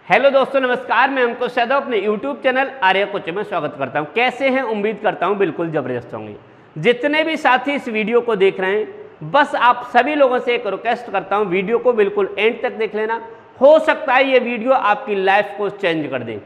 Hello दोस्तों, नमस्कार। मैं अंकुश यादव अपने यूट्यूब चैनल आर्य कोच में स्वागत करता हूं। कैसे हैं? उम्मीद करता हूं बिल्कुल जबरदस्त होंगे। जितने भी साथी इस वीडियो को देख रहे हैं, बस आप सभी लोगों से एक रिक्वेस्ट करता हूं, वीडियो को बिल्कुल एंड तक देख लेना। हो सकता है ये वीडियो आपकी लाइफ को चेंज कर दे।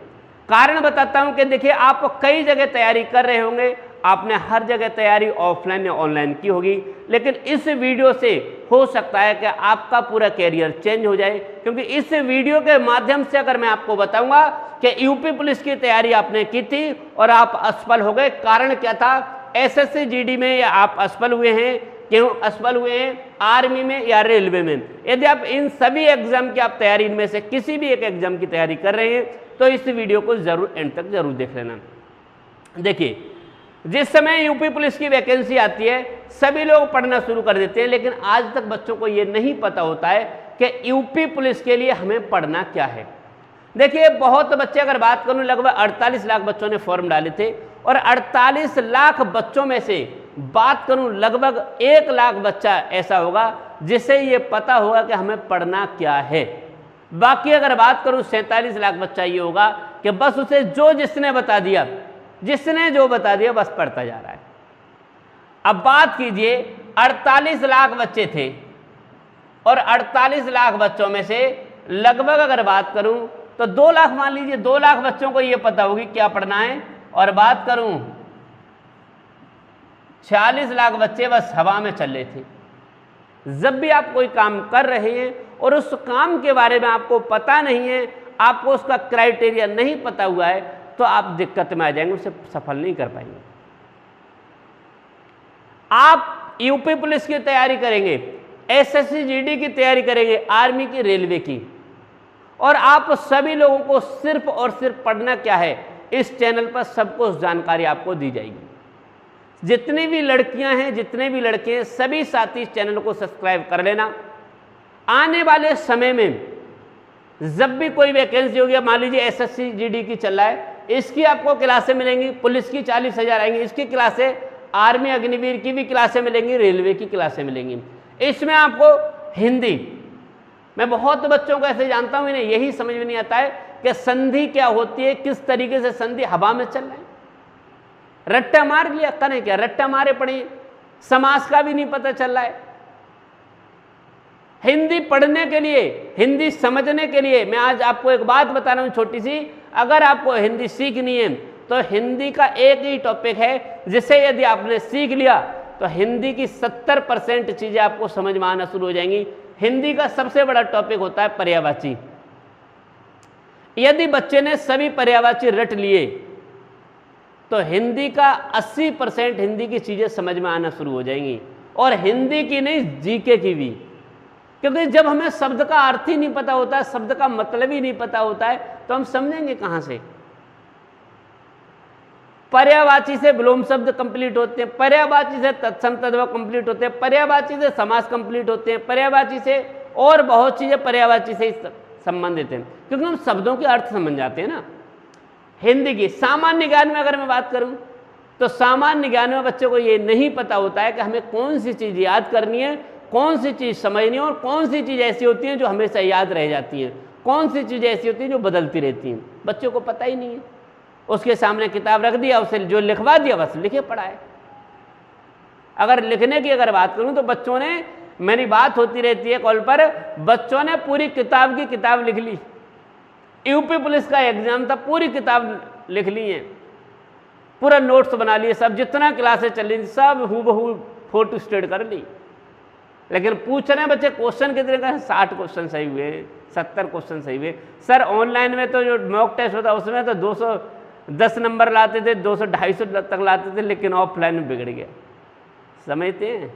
कारण बताता हूं कि देखिए, आप कई जगह तैयारी कर रहे होंगे, आपने हर जगह तैयारी ऑफलाइन या ऑनलाइन की होगी, लेकिन इस वीडियो से हो सकता है कि आपका पूरा कैरियर चेंज हो जाए। क्योंकि इस वीडियो के माध्यम से अगर मैं आपको बताऊंगा कि यूपी पुलिस की तैयारी आपने की थी और आप असफल हो गए, कारण क्या था? एसएससी जीडी में या आप असफल हुए हैं, क्यों असफल हुए हैं? आर्मी में या रेलवे में। यदि आप इन सभी एग्जाम की आप तैयारी, इनमें से किसी भी एक एग्जाम की तैयारी कर रहे हैं, तो इस वीडियो को जरूर एंड तक जरूर देख लेना। देखिए, जिस समय यूपी पुलिस की वैकेंसी आती है, सभी लोग पढ़ना शुरू कर देते हैं, लेकिन आज तक बच्चों को यह नहीं पता होता है कि यूपी पुलिस के लिए हमें पढ़ना क्या है। देखिए, बहुत बच्चे, अगर बात करूं, लगभग 48 लाख बच्चों ने फॉर्म डाले थे और 48 लाख बच्चों में से बात करूं, लगभग 1 लाख बच्चा ऐसा होगा जिसे ये पता होगा कि हमें पढ़ना क्या है। बाकी अगर बात करूं, 47 लाख बच्चा ये होगा कि बस उसे जिसने बता दिया, जिसने जो बता दिया बस पढ़ता जा रहा है। अब बात कीजिए, 48 लाख बच्चे थे और 48 लाख बच्चों में से लगभग अगर बात करूं तो 2 लाख, मान लीजिए 2 लाख बच्चों को यह पता होगी क्या पढ़ना है, और बात करूं 46 लाख बच्चे बस हवा में चल रहे थे। जब भी आप कोई काम कर रहे हैं और उस काम के बारे में आपको पता नहीं है, आपको उसका क्राइटेरिया नहीं पता हुआ है, तो आप दिक्कत में आ जाएंगे, उसे सफल नहीं कर पाएंगे। आप यूपी पुलिस की तैयारी करेंगे, एसएससी जीडी की तैयारी करेंगे, आर्मी की, रेलवे की, और आप सभी लोगों को सिर्फ और सिर्फ पढ़ना क्या है, इस चैनल पर सब कुछ जानकारी आपको दी जाएगी। जितनी भी लड़कियां हैं, जितने भी लड़के हैं, सभी साथी इस चैनल को सब्सक्राइब कर लेना। आने वाले समय में जब भी कोई वैकेंसी होगी, मान लीजिए एसएससी जीडी की चल रहा है, इसकी आपको क्लासें मिलेंगी, पुलिस की 40,000 आएंगी, इसकी क्लासें, आर्मी अग्निवीर की भी क्लासें मिलेंगी, रेलवे की क्लासें मिलेंगी। इसमें आपको हिंदी, मैं बहुत बच्चों को ऐसे जानता हूं, इन्हें यही समझ में नहीं आता है कि संधि क्या होती है, किस तरीके से संधि हवा में चल रहे हैं, रट्टा मार लिया, करें क्या, रट्टा मारे पड़े, समास का भी नहीं पता चल रहा है। हिंदी पढ़ने के लिए, हिंदी समझने के लिए मैं आज आपको एक बात बता रहा हूं छोटी सी, अगर आपको हिंदी सीखनी है तो हिंदी का एक ही टॉपिक है जिसे यदि आपने सीख लिया तो हिंदी की 70% चीजें आपको समझ में आना शुरू हो जाएंगी। हिंदी का सबसे बड़ा टॉपिक होता है पर्यायवाची। यदि बच्चे ने सभी पर्यायवाची रट लिए तो हिंदी का 80% हिंदी की चीजें समझ में आना शुरू हो जाएंगी, और हिंदी की नहीं, जीके की भी। क्योंकि जब हमें शब्द का अर्थ ही नहीं पता होता है, शब्द का मतलब ही नहीं पता होता है, तो हम समझेंगे कहां से। पर्यायवाची से विलोम शब्द कंप्लीट होते हैं, पर्यायवाची से तत्सम तद्भव कंप्लीट होते हैं, पर्यायवाची से समास कंप्लीट होते हैं, पर्यायवाची से और बहुत चीजें पर्यायवाची से संबंधित हैं, क्योंकि हम शब्दों के अर्थ समझ जाते हैं ना। हिंदी की सामान्य ज्ञान में अगर मैं बात करूं तो सामान्य ज्ञान में बच्चों को ये नहीं पता होता है कि हमें कौन सी चीज याद करनी है, कौन सी चीज समझनी है, और कौन सी चीज ऐसी होती है जो हमेशा याद रह जाती है, कौन सी चीज ऐसी होती है जो बदलती रहती हैं। बच्चों को पता ही नहीं है। उसके सामने किताब रख दिया, उसे जो लिखवा दिया बस लिखे पढ़ा है। अगर लिखने की अगर बात करूं तो बच्चों ने, मेरी बात होती रहती है कॉल पर, बच्चों ने पूरी किताब की किताब लिख ली। यूपी पुलिस का एग्जाम था, पूरी किताब लिख ली है, पूरा नोट्स बना लिए, सब जितना क्लासें चल रही थी सब हूबहू फोटो स्टेट कर ली। लेकिन पूछ रहे हैं बच्चे क्वेश्चन कितने का है, 60 क्वेश्चन सही हुए, 70 क्वेश्चन सही हुए। सर ऑनलाइन में तो जो मॉक टेस्ट होता है उसमें तो 210 नंबर लाते थे, 200-250 तक लाते थे, लेकिन ऑफलाइन में बिगड़ गया। समझते हैं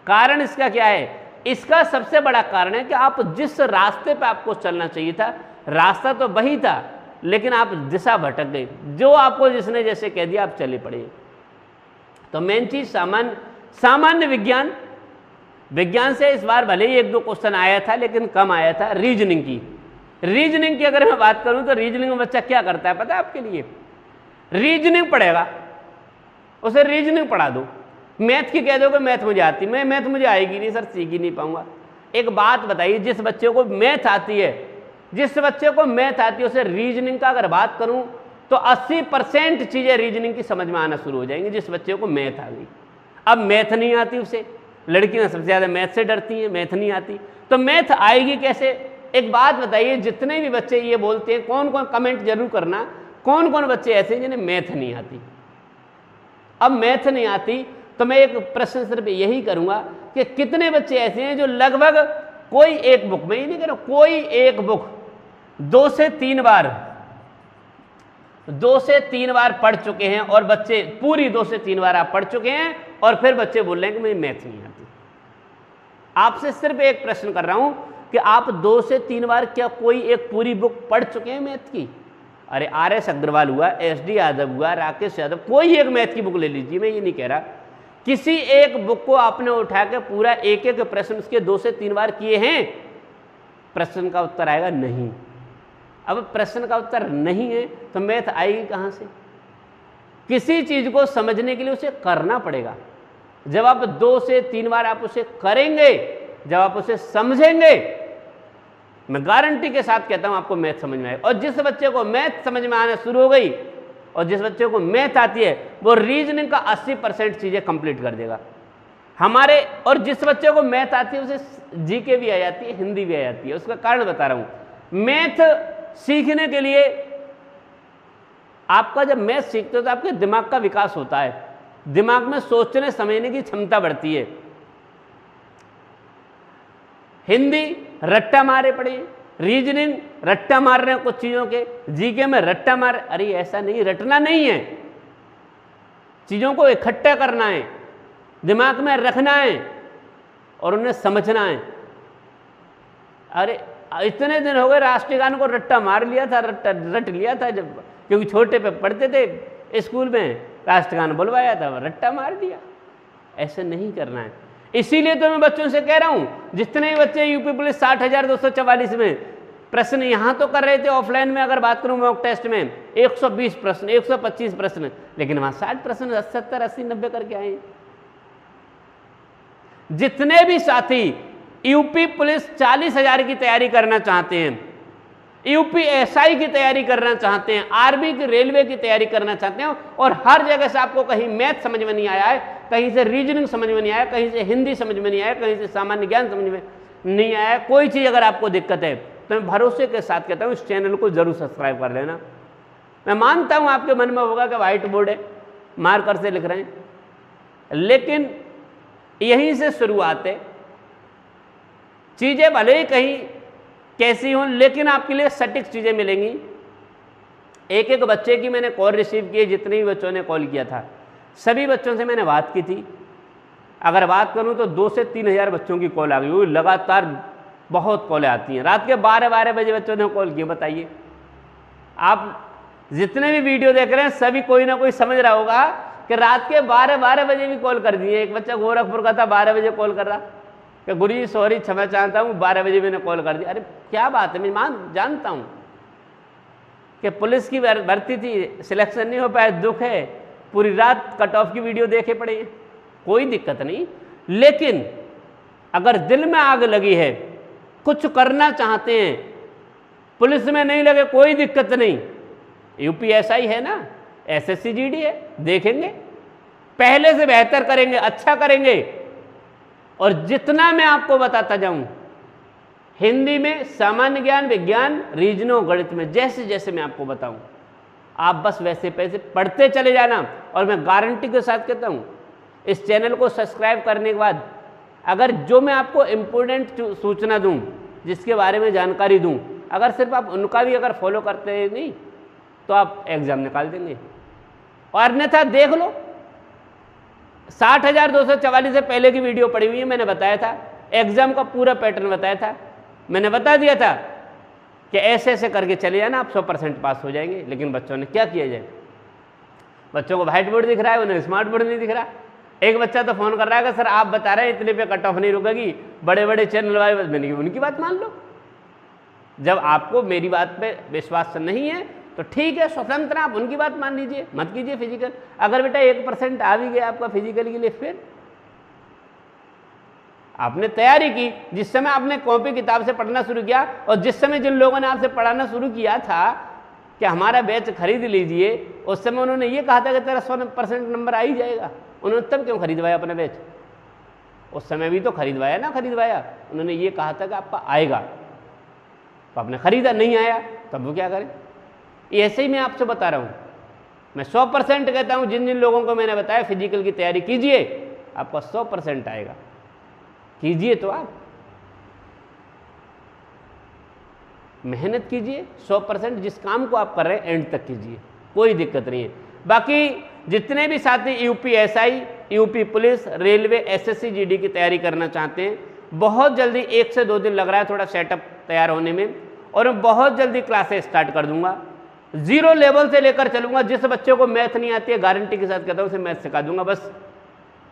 कारण इसका क्या है? इसका सबसे बड़ा कारण है कि आप जिस रास्ते पे आपको चलना चाहिए था, रास्ता तो वही था, लेकिन आप दिशा भटक गए। जो आपको जिसने जैसे कह दिया आप चले पड़े। तो मेन चीज सामान्य विज्ञान, विज्ञान से इस बार भले ही 1-2 क्वेश्चन आया था, लेकिन कम आया था। रीजनिंग की अगर मैं बात करूं तो रीजनिंग में बच्चा क्या करता है पता है आपके लिए? रीजनिंग पढ़ेगा, उसे रीजनिंग पढ़ा दो, मैथ की कह दो कि मैथ मुझे आती, मैथ मुझे आएगी नहीं सर, सीख ही नहीं पाऊंगा। एक बात बताइए, जिस बच्चे को मैथ आती है जिस बच्चे को मैथ आती है उसे रीजनिंग का अगर बात करूं तो 80% चीजें रीजनिंग की समझ में आना शुरू हो जाएंगी जिस बच्चे को मैथ आ गई। अब मैथ नहीं आती उसे, लड़कियां सबसे ज्यादा मैथ से डरती हैं, मैथ नहीं आती, तो मैथ आएगी कैसे? एक बात बताइए, जितने भी बच्चे ये बोलते हैं, कौन कौन, कमेंट जरूर करना, कौन कौन बच्चे ऐसे हैं जिन्हें मैथ नहीं आती? अब मैथ नहीं आती तो मैं एक प्रश्न सिर्फ यही करूंगा कि कितने बच्चे ऐसे हैं जो लगभग कोई एक बुक, मैं ये नहीं कह रहा कोई एक बुक 2 से 3 बार पढ़ चुके हैं, और बच्चे पूरी 2 से 3 बार आप पढ़ चुके हैं और फिर बच्चे बोल रहे हैं कि मुझे मैथ नहीं आती। आपसे सिर्फ एक प्रश्न कर रहा हूं कि आप 2 से 3 बार क्या कोई एक पूरी बुक पढ़ चुके हैं मैथ की? अरे RS अग्रवाल हुआ, SD यादव हुआ, राकेश यादव, कोई एक मैथ की बुक ले लीजिए, मैं ये नहीं कह रहा, किसी एक बुक को आपने उठा के पूरा एक एक प्रश्न उसके 2 से 3 बार किए हैं? प्रश्न का उत्तर आएगा नहीं। अब प्रश्न का उत्तर नहीं है तो मैथ आएगी कहां से? किसी चीज को समझने के लिए उसे करना पड़ेगा। जब आप 2 से 3 बार आप उसे करेंगे, जब आप उसे समझेंगे, मैं गारंटी के साथ कहता हूं आपको मैथ समझ में आएगा। और जिस बच्चे को मैथ समझ में आना शुरू हो गई और जिस बच्चे को मैथ आती है वो रीजनिंग का 80% चीजें कंप्लीट कर देगा हमारे। और जिस बच्चे को मैथ आती है उसे जीके भी आ जाती है, हिंदी भी आ जाती है। उसका कारण बता रहा हूं। मैथ सीखने के लिए आपका, जब मैथ सीखते हो तो आपके दिमाग का विकास होता है, दिमाग में सोचने समझने की क्षमता बढ़ती है। हिंदी रट्टा मारे पड़े, रीजनिंग रट्टा मार रहे हैं कुछ चीजों के, जीके में रट्टा मार, अरे ऐसा नहीं, रटना नहीं है, चीजों को इकट्ठा करना है, दिमाग में रखना है और उन्हें समझना है। अरे इतने दिन हो गए राष्ट्रीय गान को रट्टा मार लिया था, रट लिया था, जब क्योंकि छोटे पे पढ़ते थे स्कूल में, राष्ट्रीय गान बुलवाया था, रट्टा मार दिया। ऐसे नहीं करना है। इसीलिए तो मैं बच्चों से कह रहा हूं, जितने भी बच्चे यूपी पुलिस 60,244 में प्रश्न यहां तो कर रहे थे, ऑफलाइन में अगर बात करूं मॉक टेस्ट में 120 प्रश्न, 125 प्रश्न, लेकिन वहां 60 प्रश्न 70, 80, 90 करके आए। जितने भी साथी यूपी पुलिस 40,000 की तैयारी करना चाहते हैं, यूपी SI की तैयारी करना चाहते हैं, आर्मी की, रेलवे की तैयारी करना चाहते हैं, और हर जगह से आपको कहीं मैथ समझ में नहीं आया है, कहीं से रीजनिंग समझ में नहीं आया, कहीं से हिंदी समझ में नहीं आया, कहीं से सामान्य ज्ञान समझ में नहीं आया, कोई चीज अगर आपको दिक्कत है तो मैं भरोसे के साथ कहता हूं इस चैनल को जरूर सब्सक्राइब कर लेना। मैं मानता हूं आपके मन में होगा कि व्हाइट बोर्ड है, मार्कर से लिख रहे हैं, लेकिन यहीं से शुरुआत है। चीजें भले ही कहीं कैसी हों, लेकिन आपके लिए सटीक चीजें मिलेंगी। एक एक बच्चे की मैंने कॉल रिसीव की, जितने भी बच्चों ने कॉल किया था सभी बच्चों से मैंने बात की थी। अगर बात करूं तो 2 से 3,000 बच्चों की कॉल आ गई, वो लगातार बहुत कॉलें आती हैं। रात के 12 बजे बच्चों ने कॉल किए। बताइए, आप जितने भी वीडियो देख रहे हैं सभी कोई ना कोई समझ रहा होगा कि रात के 12 बजे भी कॉल कर दिए। एक बच्चा गोरखपुर का था, 12 बजे कॉल कर रहा कि गुरुजी सॉरी, क्षमा चाहता हूँ, 12 बजे मैंने कॉल कर दिया। अरे क्या बात है, मैं जानता हूँ कि पुलिस की भर्ती थी, सिलेक्शन नहीं हो पाया, दुख है, पूरी रात कट ऑफ की वीडियो देखे पड़े, कोई दिक्कत नहीं। लेकिन अगर दिल में आग लगी है, कुछ करना चाहते हैं, पुलिस में नहीं लगे, कोई दिक्कत नहीं, यूपी SI है ना, SSC GD है, देखेंगे, पहले से बेहतर करेंगे, अच्छा करेंगे। और जितना मैं आपको बताता जाऊं, हिंदी में, सामान्य ज्ञान, विज्ञान, रीजनों, गणित में, जैसे जैसे मैं आपको बताऊं, आप बस वैसे पैसे पढ़ते चले जाना। और मैं गारंटी के साथ कहता हूं, इस चैनल को सब्सक्राइब करने के बाद अगर जो मैं आपको इम्पोर्टेंट सूचना दूं, जिसके बारे में जानकारी दूं, अगर सिर्फ आप उनका भी अगर फॉलो करते हैं नहीं तो आप एग्जाम निकाल देंगे। और अन्यथा देख लो, 60,244 से पहले की वीडियो पड़ी हुई है, मैंने बताया था, एग्जाम का पूरा पैटर्न बताया था, मैंने बता दिया था कि ऐसे ऐसे करके चले जाना, आप 100% पास हो जाएंगे। लेकिन बच्चों ने क्या किया जाए, बच्चों को व्हाइट बोर्ड दिख रहा है, उन्हें स्मार्ट बोर्ड नहीं दिख रहा। एक बच्चा तो फोन कर रहा है कि सर आप बता रहे हैं इतने पे कट ऑफ नहीं रुकेगी, बड़े बड़े चैनल वाले, मैंने उनकी बात मान लो। जब आपको मेरी बात पे विश्वास नहीं है तो ठीक है, स्वतंत्र आप उनकी बात मान लीजिए, मत कीजिए फिजिकल। अगर बेटा 1% आ भी गया आपका फिजिकल के लिए, फिर आपने तैयारी की, जिस समय आपने कॉपी किताब से पढ़ना शुरू किया, और जिस समय जिन लोगों ने आपसे पढ़ाना शुरू किया था कि हमारा बैच खरीद लीजिए, उस समय उन्होंने ये कहा था कि तेरा 100% नंबर आ ही जाएगा। उन्होंने तब क्यों खरीदवाया अपना बैच? उस समय भी तो खरीदवाया ना खरीदवाया, उन्होंने ये कहा था कि आपका आएगा, तो आपने खरीदा, नहीं आया तब वो क्या करें? ऐसे ही मैं आपसे बता रहा हूँ, मैं 100% कहता हूँ, जिन जिन लोगों को मैंने बताया फिजिकल की तैयारी कीजिए, आपका 100% आएगा। कीजिए तो आप मेहनत कीजिए, 100% जिस काम को आप कर रहे हैं एंड तक कीजिए, कोई दिक्कत नहीं है। बाकी जितने भी साथी UPSI, UP police, railway, SSC, GD की तैयारी करना चाहते हैं, बहुत जल्दी 1 से 2 दिन लग रहा है थोड़ा सेटअप तैयार होने में, और मैं बहुत जल्दी क्लासेस स्टार्ट कर दूंगा। 0 लेवल से लेकर चलूंगा। जिस बच्चे को मैथ नहीं आती है, गारंटी के साथ कहता हूँ उसे मैथ सिखा दूंगा। बस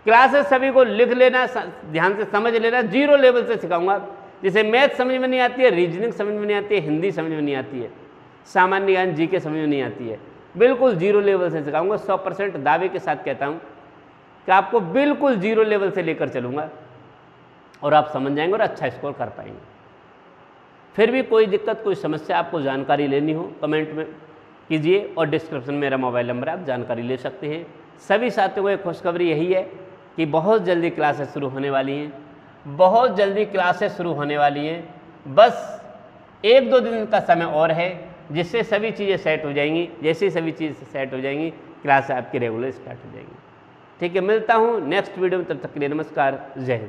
क्लासेस सभी को लिख लेना, ध्यान से समझ लेना। 0 लेवल से सिखाऊंगा। जिसे मैथ समझ में नहीं आती है, रीजनिंग समझ में नहीं आती है, हिंदी समझ में नहीं आती है, सामान्य ज्ञान जीके समझ में नहीं आती है, बिल्कुल 0 लेवल से सिखाऊंगा। 100% दावे के साथ कहता हूँ कि आपको बिल्कुल 0 लेवल से लेकर चलूँगा और आप समझ जाएंगे और अच्छा स्कोर कर पाएंगे। फिर भी कोई दिक्कत, कोई समस्या, आपको जानकारी लेनी हो, कमेंट में कीजिए, और डिस्क्रिप्शन में मेरा मोबाइल नंबर है, आप जानकारी ले सकते हैं। सभी साथियों को एक खुशखबरी यही है कि बहुत जल्दी क्लासेस शुरू होने वाली हैं, बहुत जल्दी क्लासेस शुरू होने वाली हैं। बस 1-2 दिन का समय और है, जिससे सभी चीज़ें सेट हो जाएंगी। जैसे सभी चीज़ें सेट हो जाएंगी, क्लास आपकी रेगुलर स्टार्ट हो जाएंगी। ठीक है, मिलता हूँ नेक्स्ट वीडियो में, तब तक के लिए नमस्कार, जय हिंद।